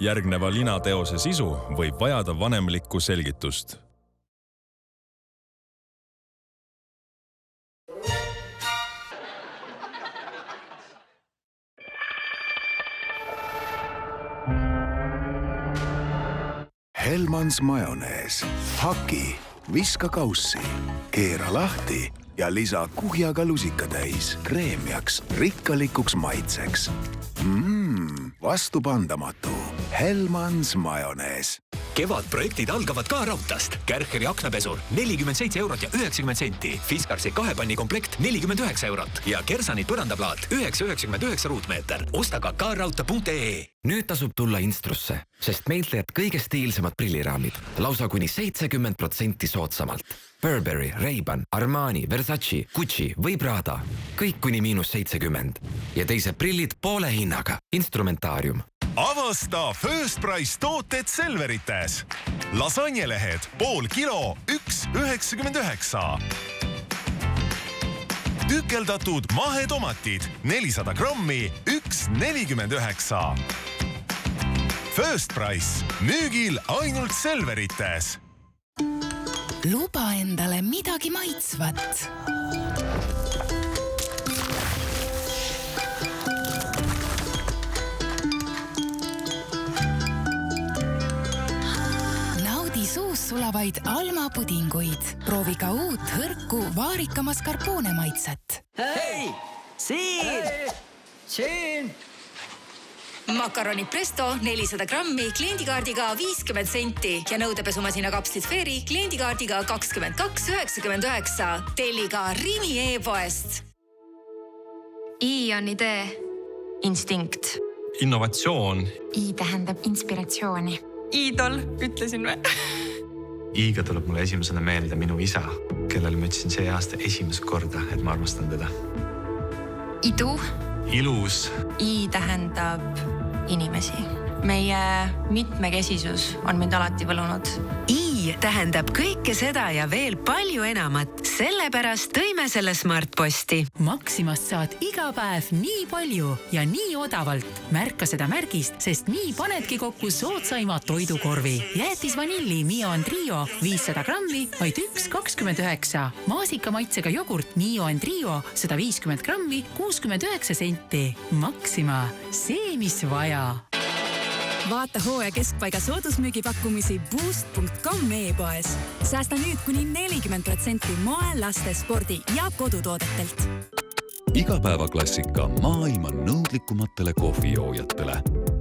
Järgneva linateose sisu võib vajada vanemlikku selgitust. Hellmann's majonees. Haki, viska kaussi, keera lahti ja lisa kuhjaga lusikatäis kreemiaks, rikkalikuks maitseks. Vastupandamatu. Hellmann's majonees. Kevadprojektid algavad ka raudtast. Kärcheri aknapesur 47 eurot ja 90 senti. Fiskarsi 2-panni komplekt 49 eurot ja Kersanit põrandaplaat 9,99 ruutmeeter. Osta ka raudta.ee. Nüüd tasub tulla Instrusse, sest meilt leiad kõige stiilsemad prilliraamid. Lausa kuni 70% soodsamalt. Burberry, Ray-Ban, Armani, Versace, Gucci või Prada. Kõik kuni -70. Ja teised prillid poole hinnaga. Instrumentaarium. Avasta First Price tooted Selverites. Lasagnelehed pool kilo 1,99. Tükeldatud mahetomatid 400 grammi 1,49. First Price müügil ainult Selverites. Luba endale midagi maitsvat. Suus sulavaid Alma pudinguid. Proovi ka uut hõrku vaarika mascarpone maitset. Hei! Siin! Makaronid Presto 400 grammi kliendikaardiga 50 senti ja nõudepesumasina kapslid Fairy kliendikaardiga 22,99. Telli ka Rimi e-poest. I on idee. Instinkt. Innovatsioon. I tähendab inspiratsiooni. Iidol, ütlesin või? Iiga tuleb mulle esimesena meelde minu isa, kellel ma ütlesin see aasta esimest korda, et ma armastan teda. Idu. Ilus. I tähendab inimesi. Meie mitmekesisus on mind alati võlunud. I tähendab kõike seda ja veel palju enamat. Sellepärast tõime selle Smartposti. Maximast saad iga päev nii palju ja nii odavalt. Märka seda märgist, sest nii panedki kokku soodsaima toidukorvi. Jäätis vanilli Mio and Trio 500 grammi, vaid 1,29. Maasikamaitsega jogurt Mio and Trio 150 grammi, 69 senti. Maxima, see mis vaja. Vaata hooaja keskpaiga soodusmüügipakkumisi boost.com e-poes. Säästa nüüd kuni 40% moe, laste, spordi ja kodutoodetelt. Igapäevaklassika maailma nõudlikumatele kohvijoojatele.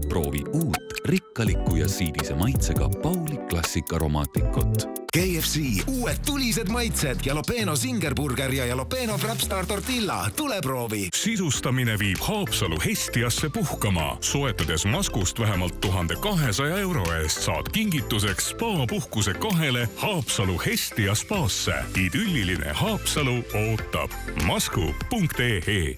Proovi uut, rikkalikku ja siidise maitsega Pauli klassika aromaatikut. KFC, uued tulised maitsed, Jalapeno Singerburger ja Jalapeno Frapstar Tortilla. Tule proovi! Sisustamine viib Haapsalu Hestiasse puhkama. Soetades maskust vähemalt 1200 euro eest saad kingituseks spa-puhkuse 2 Haapsalu Hestia spaasse. Idülliline Haapsalu ootab. Masku.ee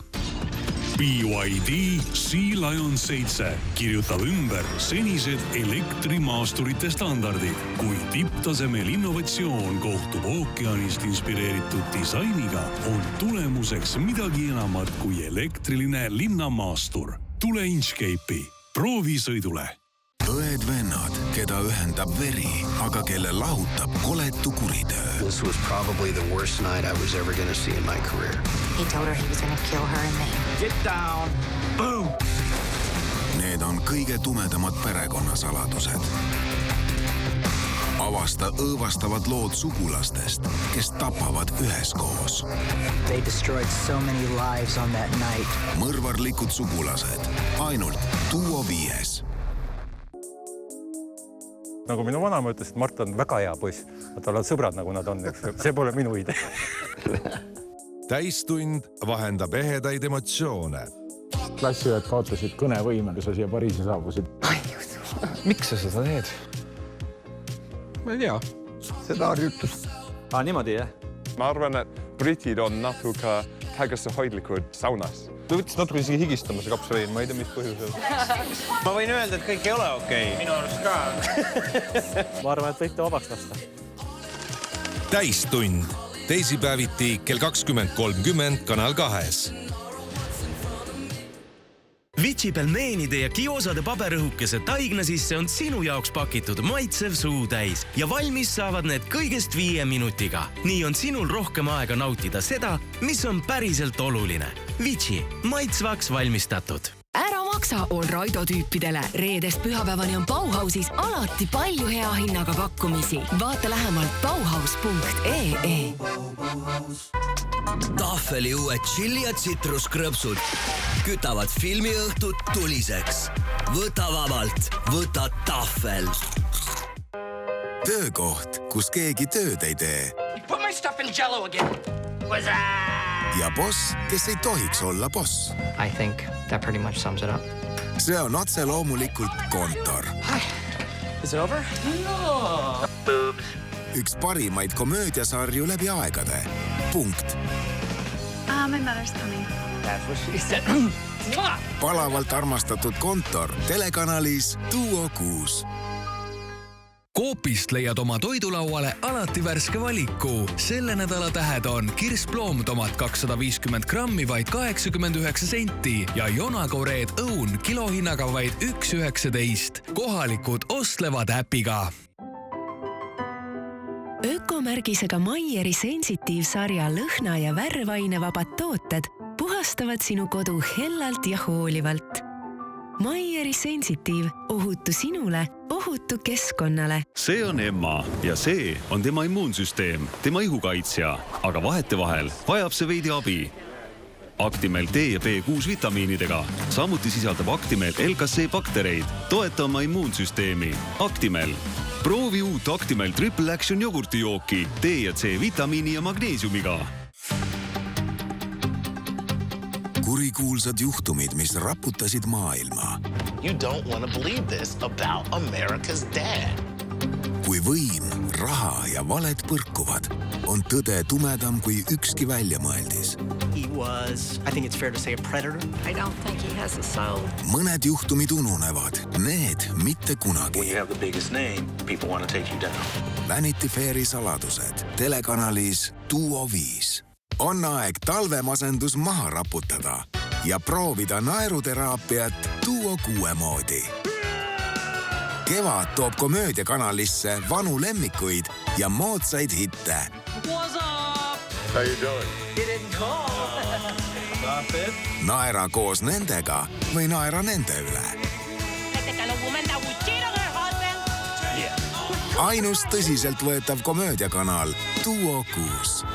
BYD Sea Lion 7 kirjutab ümber senised elektrimaasturite standardid, kui tipptasemel innovatsioon kohtub ookeanist inspireeritud disainiga, on tulemuseks midagi enamat kui elektriline linnamaastur. Tule Inchcape'i, proovi sõidule. Õed vennad, keda ühendab veri, aga kelle lahutab koletu kuritöö. This was probably the worst night I was ever going to see in my career. He told her he was going to kill her and me. Get down! Boom! Need on kõige tumedamad perekonnasaladused. Avasta õõvastavad lood sugulastest, kes tapavad üheskoos. They destroyed so many lives on that night. Mõrvarlikud sugulased. Ainult Duo 5. Nagu minu vanama ütles, et Mart on väga hea poiss. Tal on sõbrad, nagu nad on. See pole minu idee. Täistund vahendab ehedaid emotsioone. Klassiõed kaotasid kõnevõime, kui sa siia Pariisi saabusid. Miks sa seda teed? Ma ei tea. Seda harjutus. Niimoodi, jah? Ma arvan, et britid on natuke tagasihoidlikud saunas. Ta võttis natuke isegi higistama see kapsalein, ma ei tea, mis põhjusel. Ma võin öelda, et kõik ei ole okei. Minu arust ka. Ma arvan, et võite vabaks lasta. Täistund. Teisipäeviti kell 20.30 Kanal 2. Vici pelmeenide ja kiosade paberõhukese taigna sisse on sinu jaoks pakitud maitsev suutäis ja valmis saavad need kõigest 5 minutiga. Nii on sinul rohkem aega nautida seda, mis on päriselt oluline. Vici, maitsvaks valmistatud. Ära maksa Allraido tüüpidele. Reedest pühapäevani on Bauhausis alati palju hea hinnaga pakkumisi. Vaata lähemalt bauhaus.ee. Tahveli uued chili ja tsitruskrõpsud kütavad filmiõhtut tuliseks. Võta vabalt, võta Tahvel. Töökoht, kus keegi tööd ei tee. Put my stuff in jello again. Ja boss, kes ei tohiks olla boss. I think that pretty much sums it up. See on otse loomulikult kontor. Hi. Is it over? No. Boobs. Üks parimaid komöödiasarju läbi aegade. Punkt. My mother's coming. That's what she said. Palavalt armastatud kontor telekanalis Duo 6. Coopist leiad oma toidulauale alati värske valiku. Selle nädala tähed on kirsploomtomat 250 grammi vaid 89 senti ja jonakoreed õun kilohinnaga vaid 1,19. Kohalikud ostlevad äpiga. Ökomärgisega Maieri sensitiivsarja lõhna ja värvainevabad tooted puhastavad sinu kodu hellalt ja hoolivalt. Maieri sensitiiv, ohutu sinule, ohutu keskkonnale. See on Emma ja see on tema immuunsüsteem, tema ihukaitsja, aga vahetevahel vajab see veidi abi. Actimel D ja B6 vitamiinidega, samuti sisaldab Actimel LKC baktereid, toeta oma immuunsüsteemi. Actimel. Proovi uut Actimel Triple Action jogurtijooki D ja C vitamiini ja magneesiumiga. Kurikuulsad juhtumid, mis raputasid maailma. You don't want to believe this about America's dad. Kui võim, raha ja valed põrkuvad, on tõde tumedam kui ükski väljamõeldis. He was, I think it's fair to say, a predator. I don't think he has a soul. Mõned juhtumid ununevad, need mitte kunagi. When you have the biggest name, people want to take you down. Vanity Fairi saladused telekanalis Duo 5. On aeg talvemasendus maha raputada ja proovida naeruteraapiat Duo 6 moodi. Kevad toob komöödiakanalisse vanu lemmikuid ja moodsaid hitte. What's up? How you doing? You didn't call. Nothing. Naera koos nendega või naera nende üle. Ainus tõsiselt võetav komöödiakanal Duo 6.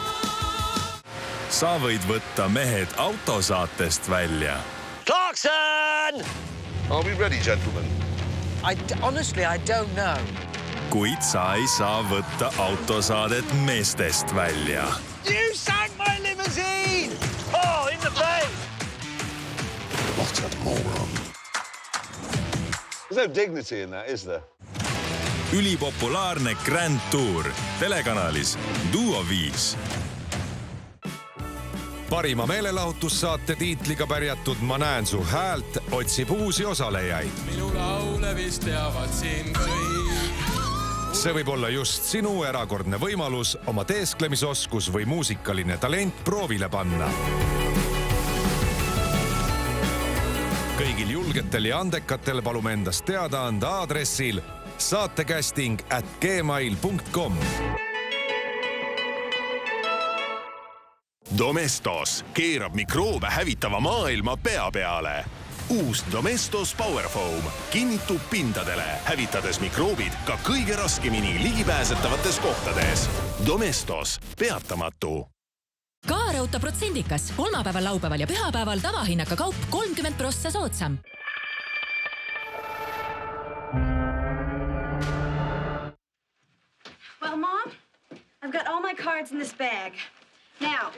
Sa võid võtta mehed autosaatest välja. Clarkson! Are we ready, gentlemen? Honestly, I don't know. Kuid sa ei saa võtta autosaadet meestest välja. You sank my limousine! Oh, in the bay! What a moron. There's no dignity in that, is there? Ülipopulaarne Grand Tour telekanalis Duo 5. Parima meelelahutussaate tiitliga pärjatud Ma näen su häält otsib uusi osalejaid. Minu laule vist teavad siin kõik. See võib olla just sinu erakordne võimalus oma teesklemisoskus või muusikaline talent proovile panna. Kõigil julgetel ja andekatel palume endast teada anda aadressil saatekästing@gmail.com. Domestos keerab mikroobe hävitava maailma pea peale. Uus Domestos Power Foam kinnitub pindadele, hävitades mikroobid ka kõige raskemini ligipääsetavates kohtades. Domestos, peatamatu. Kaarauto protsendikas. Kolmapäeval, laupäeval ja pühapäeval tavahinnaka kaup 30% soodsam. Well, Mom, I've got all my cards in this bag. Now,